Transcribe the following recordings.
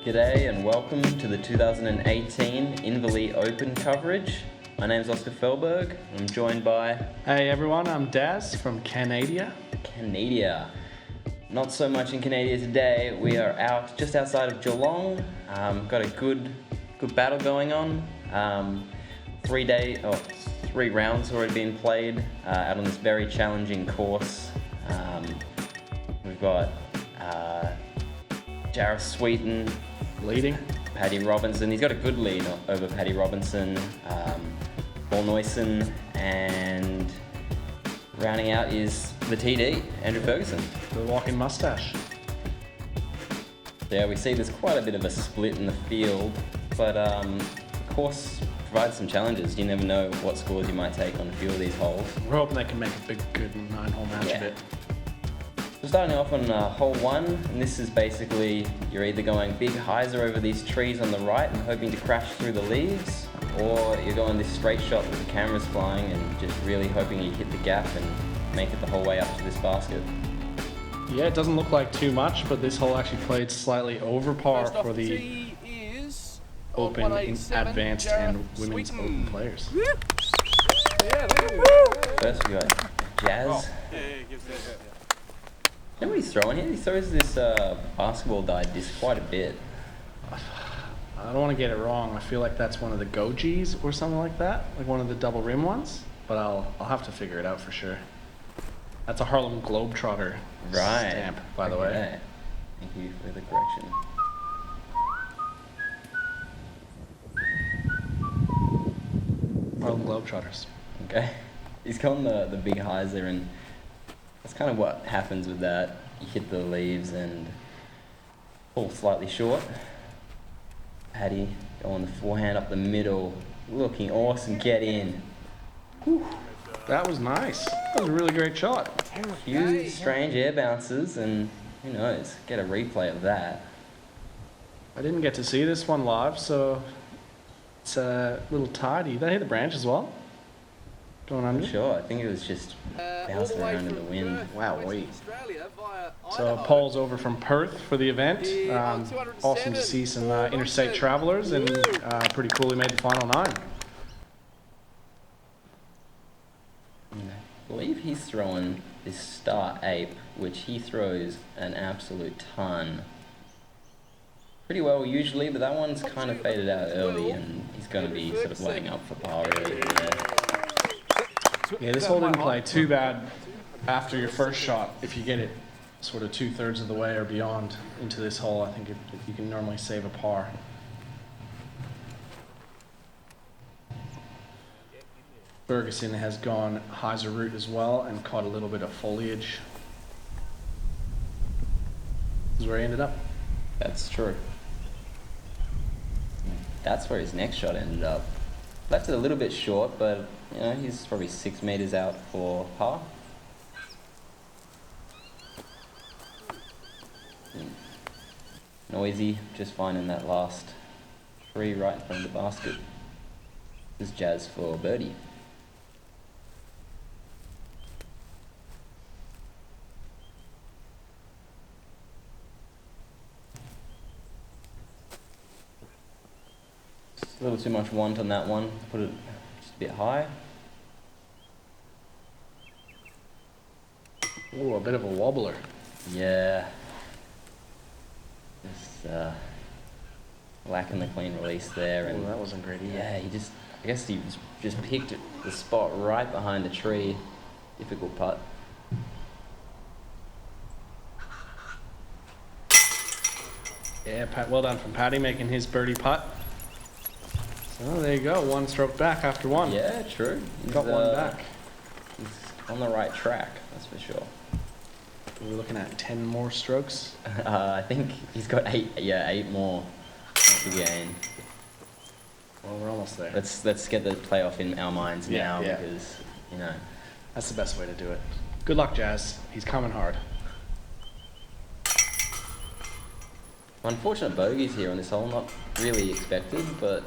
G'day and welcome to the 2018 Inverleigh Open coverage. My name's Oscar Felberg. I'm joined by... Hey everyone, I'm Daz from Canada. Not so much in Canada today. We are out just outside of Geelong. Got a good battle going on. 3 rounds already been played out on this very challenging course. We've got Jarrath Sweetten Leading. Paddy Robinson. He's got a good lead over Paddy Robinson. Noesen, and rounding out is the TD, Andrew Ferguson. The walking mustache. Yeah, we see there's quite a bit of a split in the field, but the course provides some challenges. You never know what scores you might take on a few of these holes. We're hoping they can make a good 9-hole match of it. So starting off on hole 1, and this is basically you're either going big hyzer over these trees on the right and hoping to crash through the leaves, or you're going this straight shot with the cameras flying and just really hoping you hit the gap and make it the whole way up to this basket. Yeah, it doesn't look like too much, but this hole actually played slightly over par for the Open, Advanced, and Women's Open players. First we got Jazz. You know what he's throwing here? He throws this basketball dyed disc quite a bit. I don't want to get it wrong. I feel like that's one of the Gojis or something like that, like one of the double rim ones. But I'll have to figure it out for sure. That's a Harlem Globetrotter stamp, by the way. Thank you for the correction. Harlem Globetrotters. Okay. He's gone the big hyzer, and that's kind of what happens with that. You hit the leaves and fall slightly short. Paddy going the forehand up the middle, looking awesome. Get in. Whew. That was nice. That was a really great shot. A few strange air bounces, and who knows, get a replay of that. I didn't get to see this one live, so it's a little tidy. Did they hit the branch as well? Going under? Sure, I think it was just bouncing around in the wind. Wow, wait. So Paul's over from Perth for the event. Awesome to see some interstate travelers, and pretty cool he made the final 9. I believe he's throwing this Star Ape, which he throws an absolute ton. Pretty well usually, but that one's kind of faded out early, and he's going to be sort of laying up for par really. Yeah, this hole didn't play too bad after your first shot. If you get it sort of 2/3 of the way or beyond into this hole, I think you can normally save a par. Ferguson has gone hyzer route as well and caught a little bit of foliage. This is where he ended up. That's true. That's where his next shot ended up. Left it a little bit short, but you know, he's probably 6 meters out for par. Noisy, just finding that last tree right in front of the basket. This is Jazz for birdie. A little too much want on that one. Put it just a bit high. Ooh, a bit of a wobbler. Yeah. Just lacking the clean release there. And that wasn't great either. yeah, I guess he just picked the spot right behind the tree. Difficult putt. Yeah, well done from Paddy making his birdie putt. So there you go, 1 stroke back after 1. Yeah, true. He's got 1 back. He's on the right track, that's for sure. We're looking at 10 more strokes. I think he's got 8 more to gain. Well, we're almost there. Let's get the playoff in our minds now because, you know. That's the best way to do it. Good luck, Jazz. He's coming hard. Unfortunate bogeys here on this hole, not really expected, but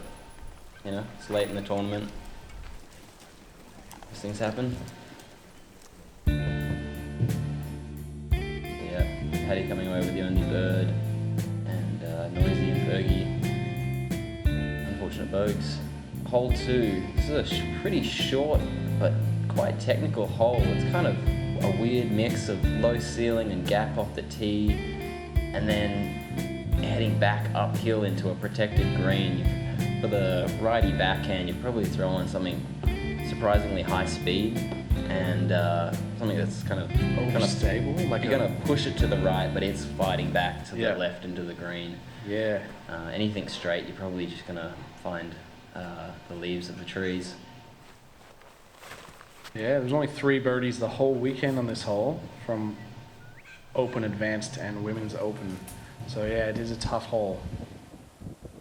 you know, it's late in the tournament. These things happen. Yeah, Paddy coming away with the only bird, and Noisy and boats. Hole 2. This is a pretty short but quite technical hole. It's kind of a weird mix of low ceiling and gap off the tee, and then heading back uphill into a protected green. For the righty backhand, you're probably throwing something surprisingly high speed and something that's kind of Overstable, like you're gonna push it to the right, but it's fighting back to Yeah. the left into the green. Yeah. Anything straight, you're probably just gonna find the leaves of the trees. Yeah, there's only 3 birdies the whole weekend on this hole, from Open Advanced and Women's Open. So yeah, it is a tough hole.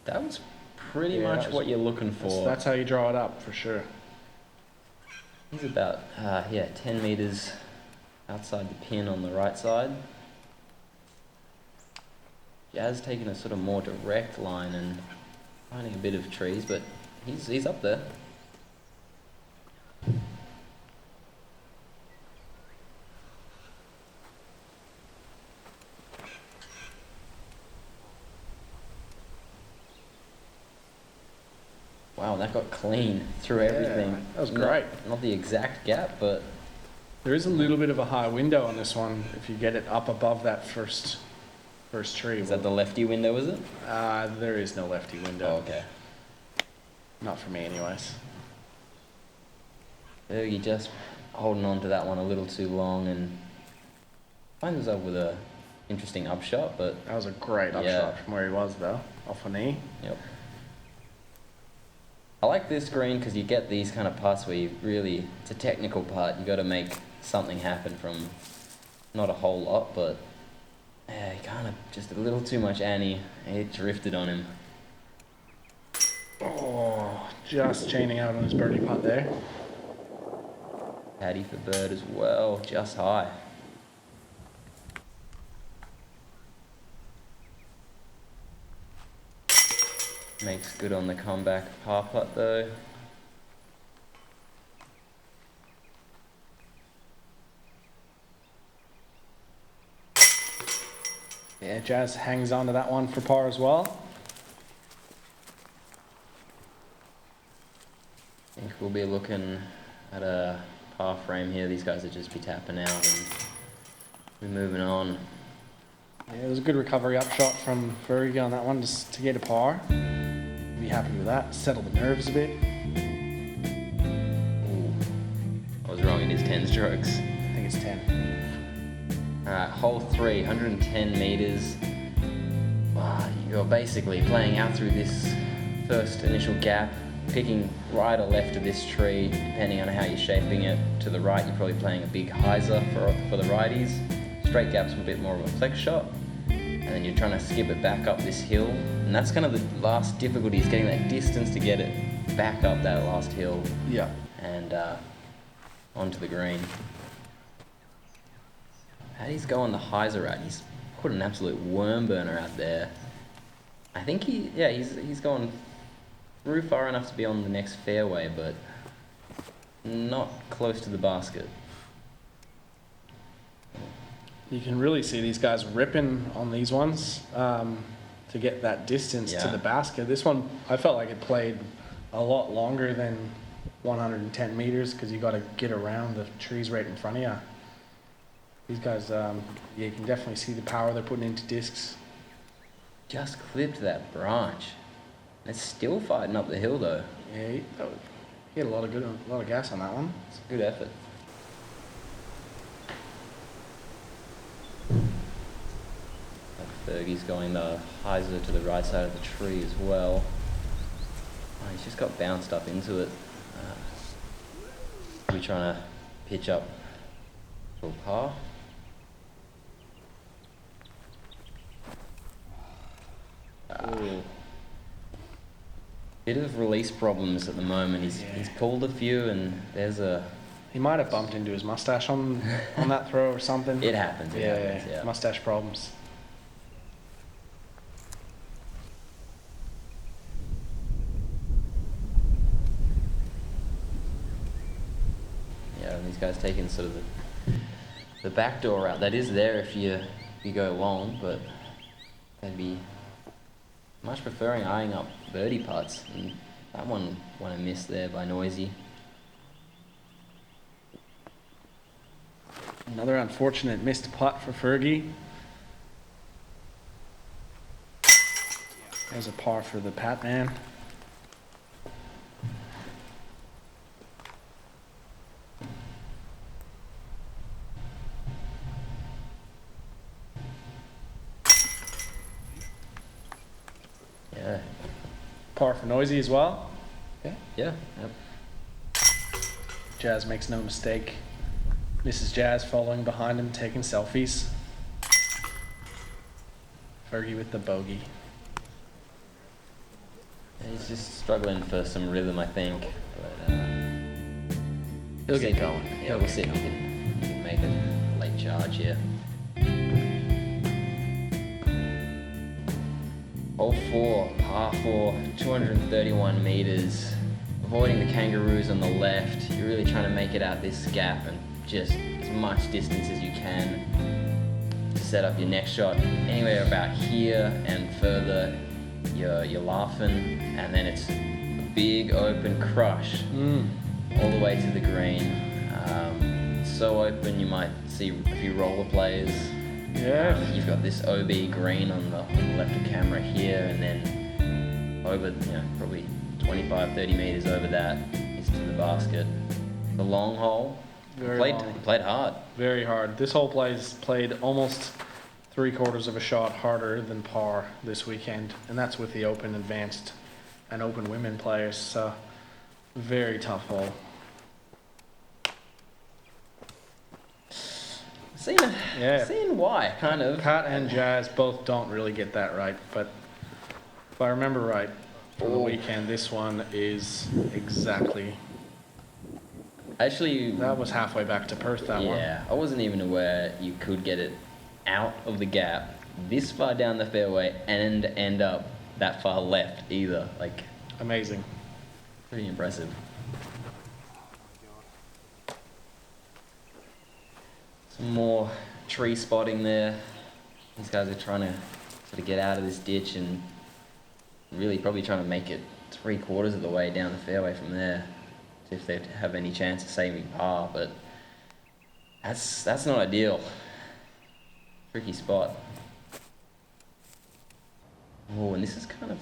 That was pretty Yeah, much what you're looking for. That's how you draw it up, for sure. He's about 10 meters outside the pin on the right side. Jazz taking a sort of more direct line and finding a bit of trees, but he's up there. Wow, that got clean through everything. That was great. Not the exact gap, but There is a little bit of a high window on this one if you get it up above that first tree. is that the lefty window, is it? There is no lefty window. Oh, okay. Not for me, anyways. Fergie just holding on to that one a little too long and finds himself with a interesting upshot, but That was a great upshot Yeah. from where he was, though, off a knee. yep. I like this green because you get these kind of putts where you really, it's a technical putt, you got to make something happen from not a whole lot, but yeah, he kind of just a little too much ante. It drifted on him. Oh, just chaining out on his birdie putt there. Caddy for bird as well, just high. Makes good on the comeback par putt though. Yeah, Jazz hangs on to that one for par as well. I think we'll be looking at a par frame here. These guys will just be tapping out and we're moving on. Yeah, it was a good recovery upshot from Fergie on that one just to get a par. Be happy with that. Settle the nerves a bit. Ooh, I was wrong in his 10 strokes. I think it's 10. Alright, hole 3, 110 meters. You're basically playing out through this first initial gap, picking right or left of this tree, depending on how you're shaping it. To the right, you're probably playing a big hyzer for the righties. Straight gap's a bit more of a flex shot. And then you're trying to skip it back up this hill. And that's kind of the last difficulty, is getting that distance to get it back up that last hill Yeah. and onto the green. How'd he go on the hyzer at? He's put an absolute worm burner out there. I think he's gone through far enough to be on the next fairway, but not close to the basket. You can really see these guys ripping on these ones to get that distance to Yeah. the basket. This one, I felt like it played a lot longer than 110 meters because you got to get around the trees right in front of you. These guys, you can definitely see the power they're putting into discs. Just clipped that branch. It's still fighting up the hill though. Yeah, he had a lot of gas on that one. It's a good effort. Fergie's going the hyzer to the right side of the tree as well. Oh, he's just got bounced up into it. We're trying to pitch up to a par. Ooh. Bit of release problems at the moment. He's pulled a few and there's a... He might have bumped into his mustache on that throw or something. It happens, yeah. Mustache problems. Yeah, and these guys taking sort of the back door route. That is there if you go long, but they'd be much preferring eyeing up birdie putts and That one I missed there by Noisy. Another unfortunate missed putt for Fergie. There's a par for the Pat man. Yeah. Par for Noisy as well. Yeah. Yep. Jazz makes no mistake. Mrs. Jazz following behind him, taking selfies. Fergie with the bogey. Yeah, he's just struggling for some rhythm, I think. But, He'll get going. Yeah, we'll see if he can make a late charge here. Hole 4, par 4, 231 meters. Avoiding the kangaroos on the left. You're really trying to make it out this gap and just as much distance as you can to set up your next shot. Anywhere about here and further, you're laughing, and then it's a big open crush all the way to the green. So open you might see a few roller players. Yeah. You've got this OB green on the left of camera here, and then over, probably 25, 30 meters over that is to the basket. The long hole, played hard. Very hard. This hole played almost 3/4 of a shot harder than par this weekend, and that's with the open advanced and open women players. So very tough hole. Seeing why, kind of. Pat and Jazz both don't really get that right, but if I remember right, for the weekend, this one is exactly. Actually, that was halfway back to Perth, that one. Yeah, I wasn't even aware you could get it out of the gap this far down the fairway and end up that far left either. Like, amazing. Pretty impressive. Some more tree spotting there. These guys are trying to sort of get out of this ditch and really probably trying to make it 3/4 of the way down the fairway from there, if they have any chance of saving par, but that's not ideal. Tricky spot. Oh, and this is kind of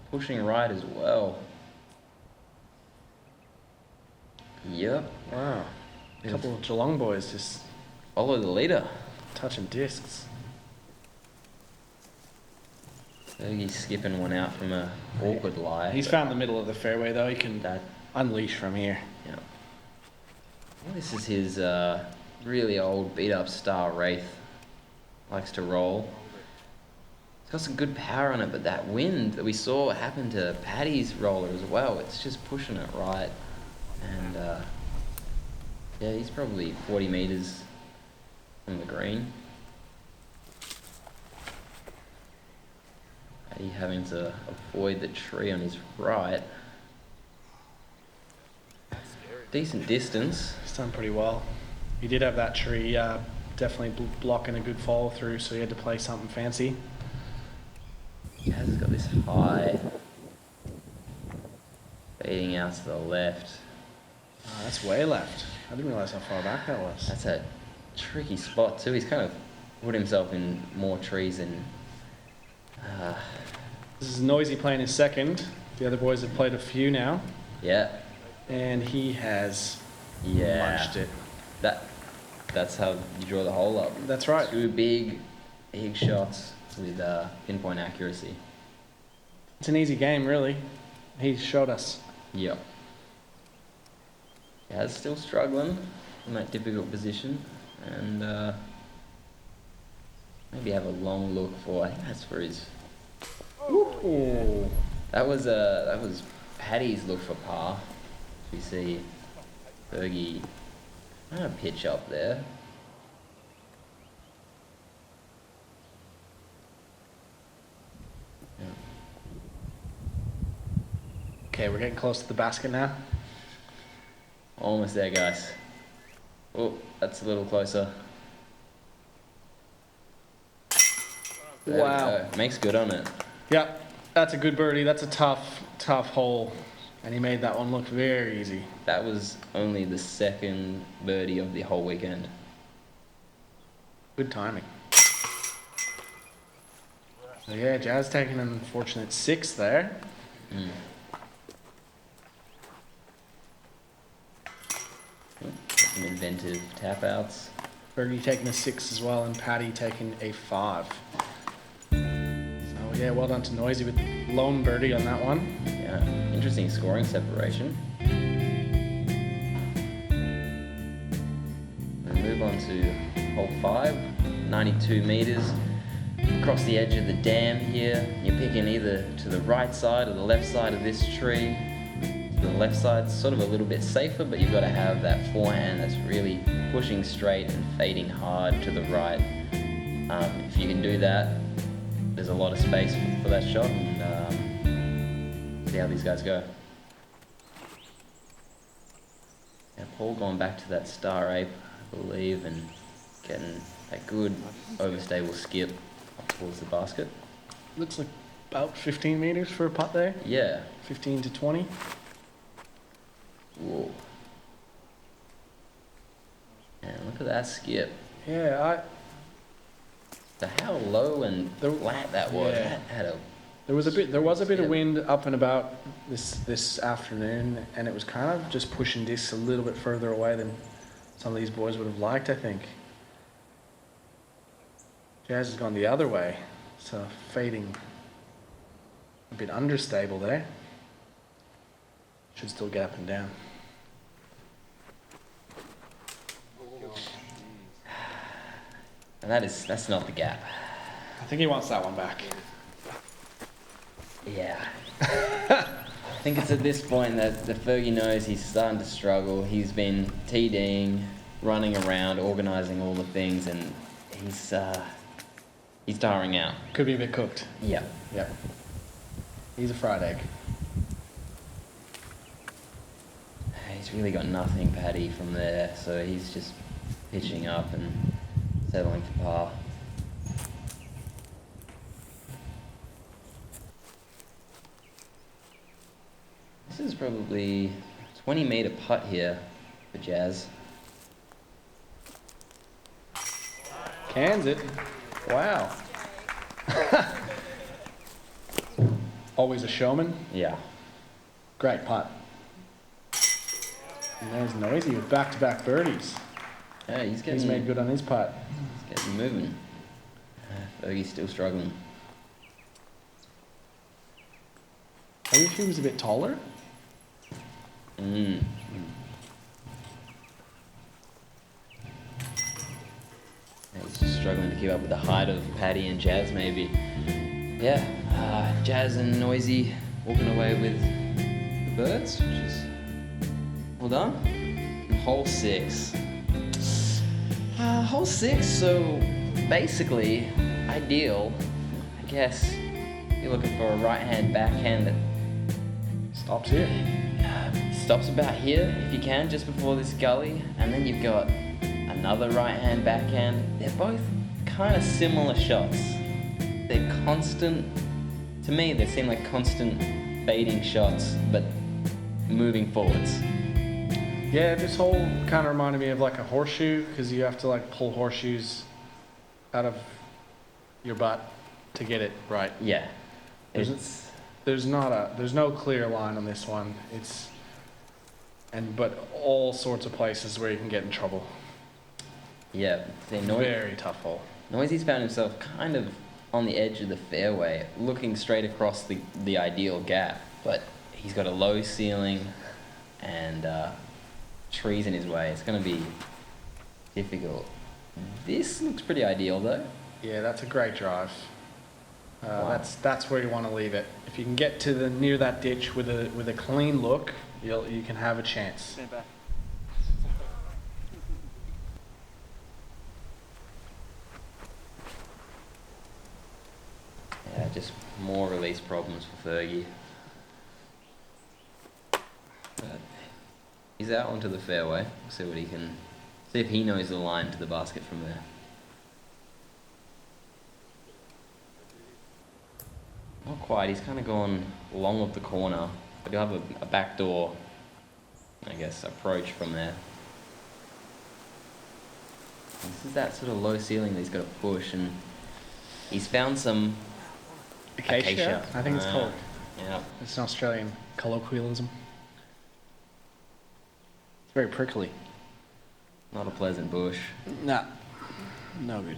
pushing right as well. Yep. Wow. A couple of Geelong boys just follow the leader. Touching discs. He's skipping one out from a awkward lie. He's found the middle of the fairway though. He can unleash from here. Yeah. Well, this is his really old beat up star Wraith. Likes to roll. It's got some good power on it, but that wind that we saw happen to Paddy's roller as well. It's just pushing it right. And yeah, he's probably 40 meters from the green. Paddy having to avoid the tree on his right. Decent distance. He's done pretty well. He did have that tree definitely blocking a good follow through, so he had to play something fancy. Jazz has got this high fading out to the left. Oh, that's way left. I didn't realise how far back that was. That's a tricky spot too. He's kind of put himself in more trees than. This is Noisy playing his second. The other boys have played a few now. Yeah. And he has munched it. That's how you draw the hole up. That's right. Two big shots with pinpoint accuracy. It's an easy game, really. He showed us. Yep. Yeah, still struggling in that difficult position, and maybe have a long look for. I think that's for his. Ooh. That was Paddy's look for par. We see Fergie pitch up there. Yeah. Okay, we're getting close to the basket now. Almost there, guys. Oh, that's a little closer. There wow. Makes good on it. Yep, that's a good birdie. That's a tough hole And he made that one look very easy. That was only the second birdie of the whole weekend. Good timing. So yeah, Jazz taking an unfortunate 6 there. Mm. Some inventive tap outs. Fergie taking a 6 as well, and Paddy taking a 5. So yeah, well done to Noisy with lone birdie on that one. Yeah, interesting scoring separation. We move on to hole 5, 92 meters. Across the edge of the dam here. You're picking either to the right side or the left side of this tree. The left side's sort of a little bit safer, but you've got to have that forehand that's really pushing straight and fading hard to the right. If you can do that, there's a lot of space for that shot, and see how these guys go. Now Paul going back to that star ape, I believe, and getting that good overstable skip up towards the basket. Looks like about 15 meters for a putt there. Yeah. 15 to 20. Whoa. And look at that skip. Yeah, So how low and flat that was. Yeah. That had a there was a bit skip. of wind up and about this afternoon, and it was kind of just pushing discs a little bit further away than some of these boys would have liked, I think. Jazz has gone the other way, so fading a bit understable there. Should still get up and down. And that's not the gap. I think he wants that one back. Yeah. I think it's at this point that the Fergie knows he's starting to struggle. He's been TDing, running around, organising all the things, and he's tiring out. Could be a bit cooked. Yeah. Yep. He's a fried egg. He's really got nothing, Paddy, from there, so he's just pitching up and settling for par. This is probably a 20-meter putt here for Jazz. Cans it. Wow. Always a showman. Yeah. Great putt. And there's Noisy with back-to-back birdies. Yeah, He's made good on his putt. He's getting moving. Fergie's still struggling. I wish he was a bit taller. Yeah, he's just struggling to keep up with the height of Paddy and Jazz, maybe. Yeah, Jazz and Noisy walking away with the birds, which is well done. Hole 6. Hole 6, so basically ideal. I guess you're looking for a right-hand backhand that Stops here. stops about here, if you can, just before this gully, and then you've got another right-hand backhand. They're both kind of similar shots. They're constant, to me, they seem like constant fading shots, but moving forwards. Yeah, this hole kind of reminded me of like a horseshoe, because you have to like pull horseshoes out of your butt to get it right. Yeah. There's no clear line on this one. But all sorts of places where you can get in trouble. Yeah. Very tough hole. Noisy's found himself kind of on the edge of the fairway, looking straight across the ideal gap, but he's got a low ceiling and trees in his way. It's going to be difficult. This looks pretty ideal though. Yeah, that's a great drive. Wow. That's where you want to leave it. If you can get to near that ditch with a clean look, you can have a chance. Yeah, just more release problems for Fergie. But he's out onto the fairway. We'll see if he knows the line to the basket from there. Not quite, he's kind of gone long of the corner But you'll have a backdoor, I guess, approach from there. This is that sort of low ceiling that he's got to push, and he's found some Acacia, I think it's called. Yeah. It's an Australian colloquialism. It's very prickly. Not a pleasant bush. Nah, no good.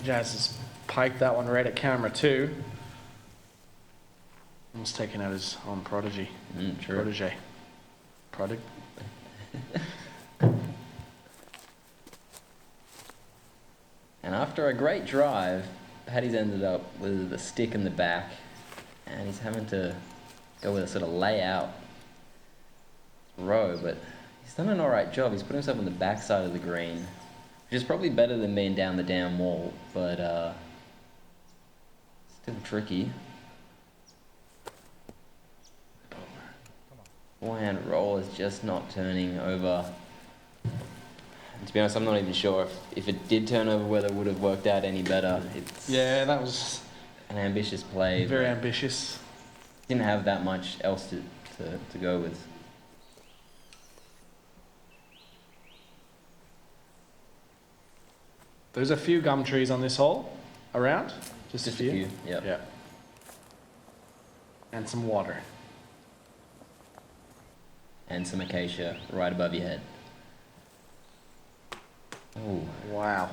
Jazz has piked that one right at camera too. Almost taking out his own protege. True. Protege. And after a great drive, Paddy's ended up with a stick in the back, and he's having to go with a sort of layout row, but he's done an alright job. He's put himself on the back side of the green, which is probably better than being down the damn wall, but still tricky. Forehand roll is just not turning over. And to be honest, I'm not even sure if it did turn over whether it would have worked out any better. It's Yeah, that was an ambitious play. very ambitious. Didn't have that much else to go with. There's a few gum trees on this hole around. Just a few. Yep. Yeah. And some water. And some acacia right above your head. Oh, Wow.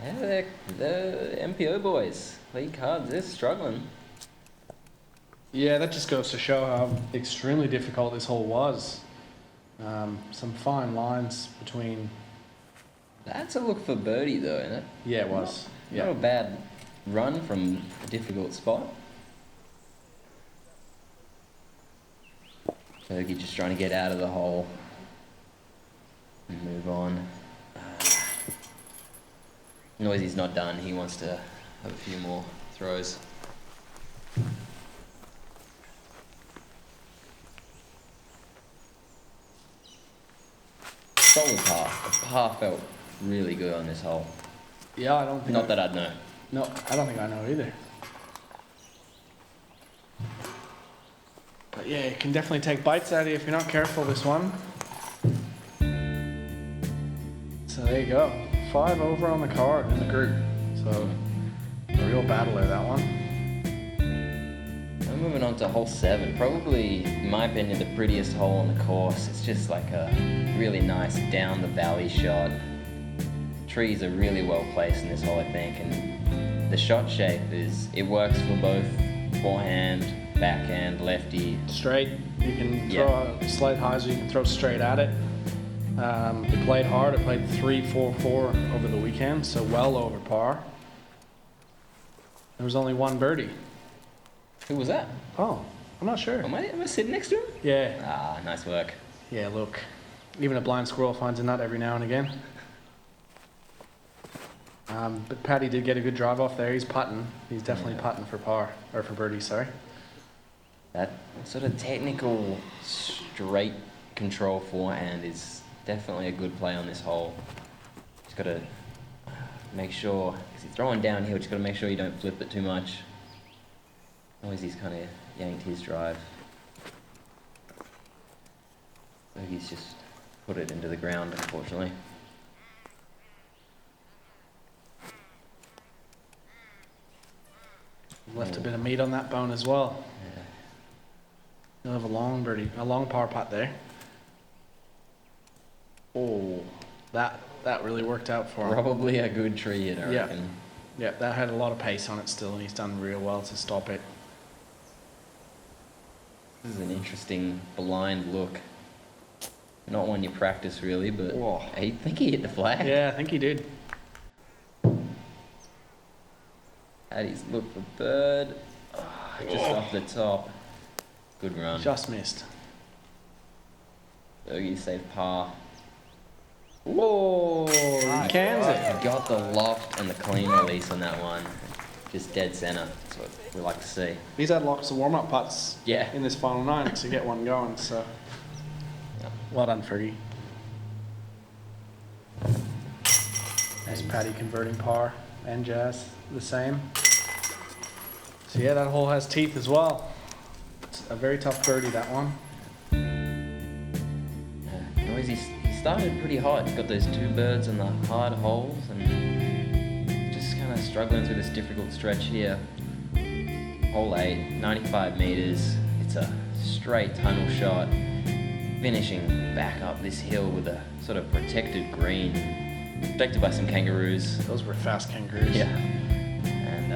yeah, the MPO boys, lead cards, they're struggling. Yeah, that just goes to show how extremely difficult this hole was. Some fine lines between. That's a look for birdie though, isn't it? Yeah, it was. Not a bad run from a difficult spot. Fergie just trying to get out of the hole and move on. Noisy's not done. He wants to have a few more throws. Solid par. The par felt really good on this hole. Yeah, I don't think. Not that I'd know. No, I don't think I know either. But yeah, it can definitely take bites out of you if you're not careful this one. So there you go. 5 over on the card in the group. So a real battler, that one. I'm moving on to hole 7. Probably, in my opinion, the prettiest hole on the course. It's just like a really nice down the valley shot. Trees are really well placed in this hole, I think, and the shot shape it works for both forehand, backhand, lefty. Straight. You can throw a slight hyzer, you can throw straight at it. It played hard. It played 3-4-4 over the weekend, so well over par. There was only one birdie. Who was that? Oh, I'm not sure. Am I sitting next to him? Yeah. Ah, nice work. Yeah, look. Even a blind squirrel finds a nut every now and again. But Paddy did get a good drive off there. He's putting. He's definitely putting for par, or for birdie, sorry. That sort of technical, straight control forehand is definitely a good play on this hole. Just got to make sure, because he's throwing downhill, just got to make sure you don't flip it too much. Otherwise he's kind of yanked his drive. So he's just put it into the ground, unfortunately. Left a bit of meat on that bone as well. Yeah. He'll have a long birdie, a long par putt there. Oh, that really worked out for him. Probably a good tree hit, I reckon. Yeah, that had a lot of pace on it still, and he's done real well to stop it. This is an interesting blind look. Not one you practice really, but Whoa. I think he hit the flag. Yeah, I think he did. Paddy's look for bird. Oh, just off the top. Good run. Just missed. Fergie saved par. Whoa, he cans it. He got the loft and the clean release on that one. Just dead center. That's what we like to see. He's had lots of warm-up putts in this final 9 to get one going, so well done, Fergie. Nice Paddy converting par and Jazz the same. So yeah, that hole has teeth as well. It's a very tough birdie, that one. Noisy, he started pretty hot. He's got those 2 birds on the hard holes and just kind of struggling through this difficult stretch here. Hole 8, 95 meters. It's a straight tunnel shot, finishing back up this hill with a sort of protected green, protected by some kangaroos. Those were fast kangaroos. Yeah, and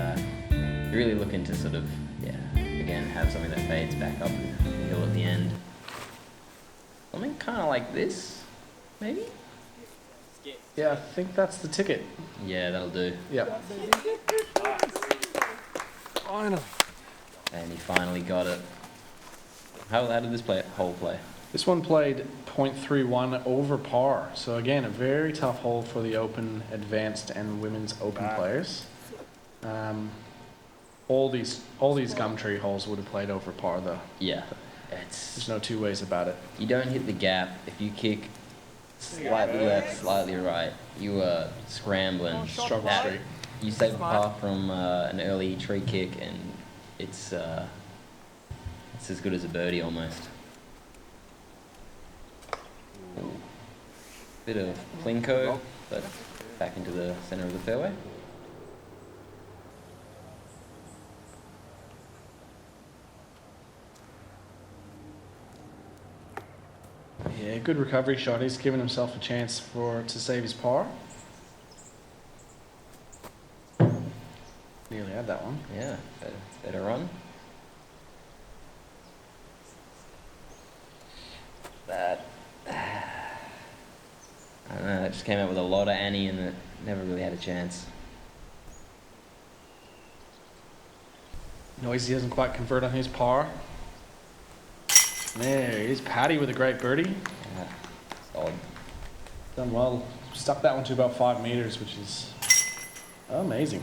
you're really looking to sort of, again, have something that fades back up the hill at the end. Something kind of like this, maybe? Yeah, I think that's the ticket. Yeah, that'll do. Yep. Finally. And he finally got it. How did this hole play? This one played .31 over par. So again, a very tough hole for the Open Advanced and Women's Open players. All these Gumtree holes would have played over par though. Yeah, There's no two ways about it. You don't hit the gap if you kick slightly left, slightly right. You are scrambling. Struggle straight. You save a par from an early tree kick, and it's as good as a birdie almost. Ooh. Bit of plinko, but back into the center of the fairway. Yeah, good recovery shot. He's given himself a chance to save his par. Nearly had that one. Yeah, better run. That I don't know. It just came out with a lot of Annie, and it never really had a chance. Noisy doesn't quite convert on his par. There is Paddy with a great birdie. Yeah, solid. Done well. Stuck that one to about 5 meters, which is amazing.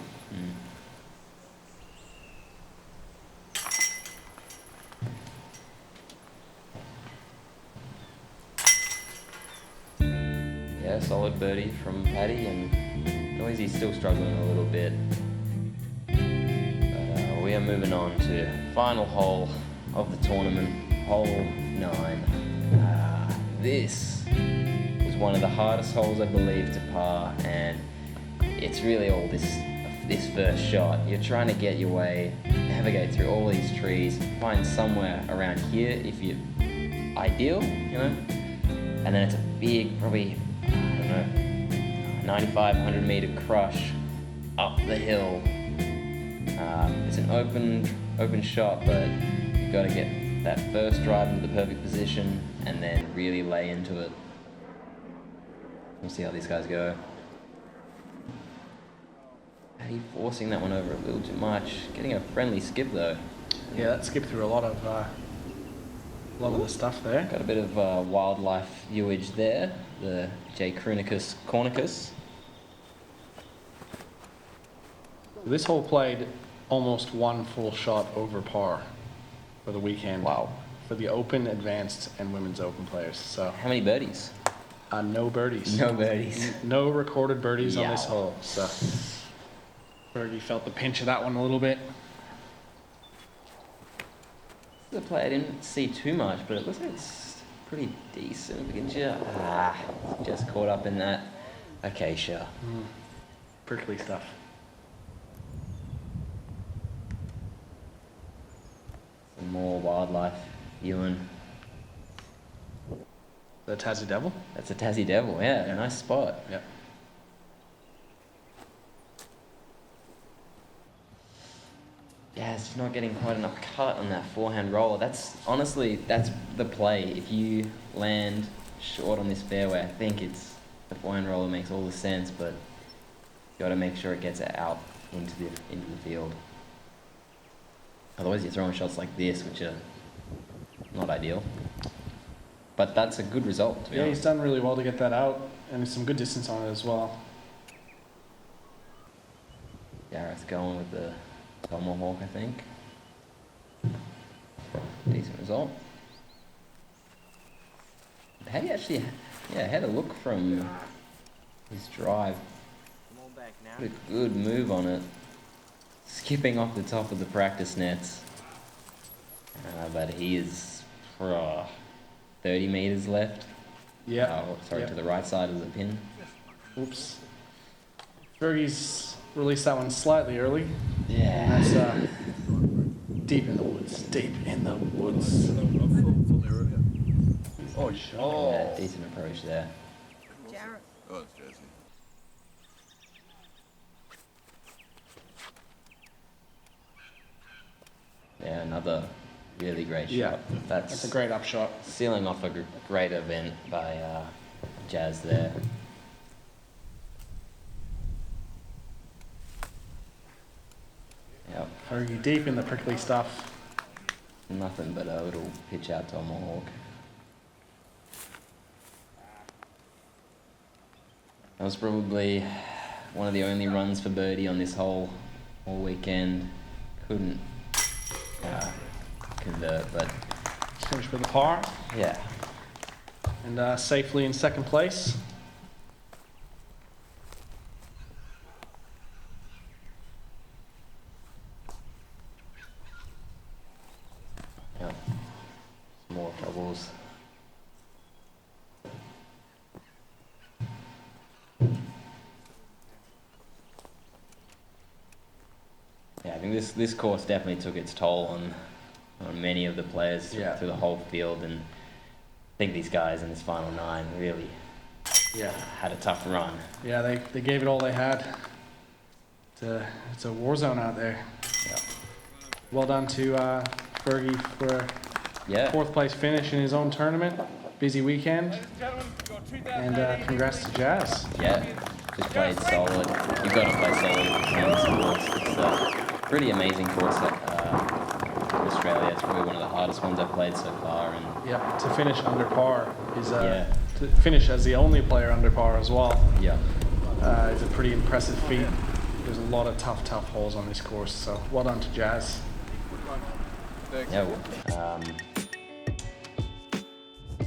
Yeah, solid birdie from Paddy, and Noisy's still struggling a little bit. But we are moving on to final hole of the tournament, hole 9. This was one of the hardest holes, I believe, to par, and it's really all this first shot. You're trying to get your way, navigate through all these trees, find somewhere around here if you're ideal, you know, and then it's a big, probably, I don't know, 95, 100 meter crush up the hill. It's an open shot, but you've got to get that first drive into the perfect position and then really lay into it. We'll see how these guys go. Paddy forcing that one over a little too much. Getting a friendly skip though. Yeah, that skipped through a lot of the stuff there. Got a bit of wildlife viewage there. The J. Chronicus cornicus. This hole played almost 1 full shot over par for the weekend. Wow. For the Open, Advanced, and Women's Open players. So How many birdies? no birdies. No birdies. No recorded birdies on this Yow. hole. So Fergie felt the pinch of that one a little bit. The play I didn't see too much, but it looks like it's pretty decent. We can just caught up in that acacia. Prickly stuff. Some more wildlife viewing. The Tassie Devil? That's a Tassie Devil, yeah. Yeah. Nice spot. Yeah. Yeah, it's just not getting quite enough cut on that forehand roller. That's the play. If you land short on this fairway, I think the forehand roller makes all the sense, but you got to make sure it gets out into the field. Otherwise, you're throwing shots like this, which are not ideal. But that's a good result, to be Yeah, honest. he's done really well to get that out, and some good distance on it as well. Jarrath going with the tomahawk, I think. Decent result. Paddy actually, had a look from his drive. Put a good move on it. skipping off the top of the practice nets. But he is 30 meters left. Yeah. To the right side of the pin. Oops. Fergie's released that one slightly early. Yeah. And that's deep in the woods. Deep in the woods. Oh, shit. Yeah, decent approach there. Jarrath. Oh, it's Jesse. Yeah, another really great shot. Yeah, that's a great upshot. Sealing off a great event by Jazz there. Yep, Fergie deep in the prickly stuff. nothing but a little pitch out tomahawk. That was probably one of the only runs for birdie on this whole weekend. Couldn't convert, but Finished with a par. yeah. And safely in second place. Yep. Some more troubles. Yeah, I think this course definitely took its toll on many of the players through the whole field, and I think these guys in this final 9 really had a tough run. Yeah, they gave it all they had. It's a war zone out there. Yeah. Well done to Fergie for a fourth place finish in his own tournament. Busy weekend. And congrats to Jazz. Yeah, just played solid. You've got to play solid in this course. It's a pretty amazing course in Australia. It's probably one of the hardest ones I've played so far. And Yeah, to finish under par is to finish as the only player under par as well. Yeah. Is a pretty impressive feat. There's a lot of tough holes on this course, so well done to Jazz. Yeah.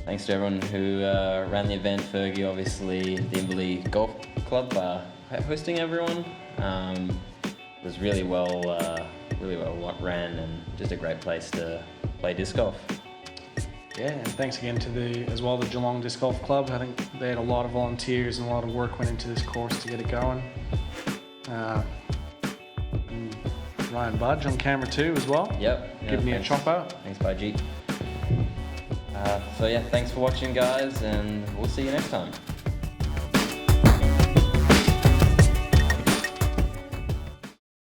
Thanks to everyone who ran the event. Fergie, obviously, the Inverleigh Golf Club hosting everyone. It was really well ran, and just a great place to play disc golf. Yeah, and thanks again to the Geelong Disc Golf Club. I think they had a lot of volunteers and a lot of work went into this course to get it going. And Ryan Budge on camera too as well. Yep. Giving me a chop out. Thanks, Budgie. So yeah, thanks for watching, guys, and we'll see you next time.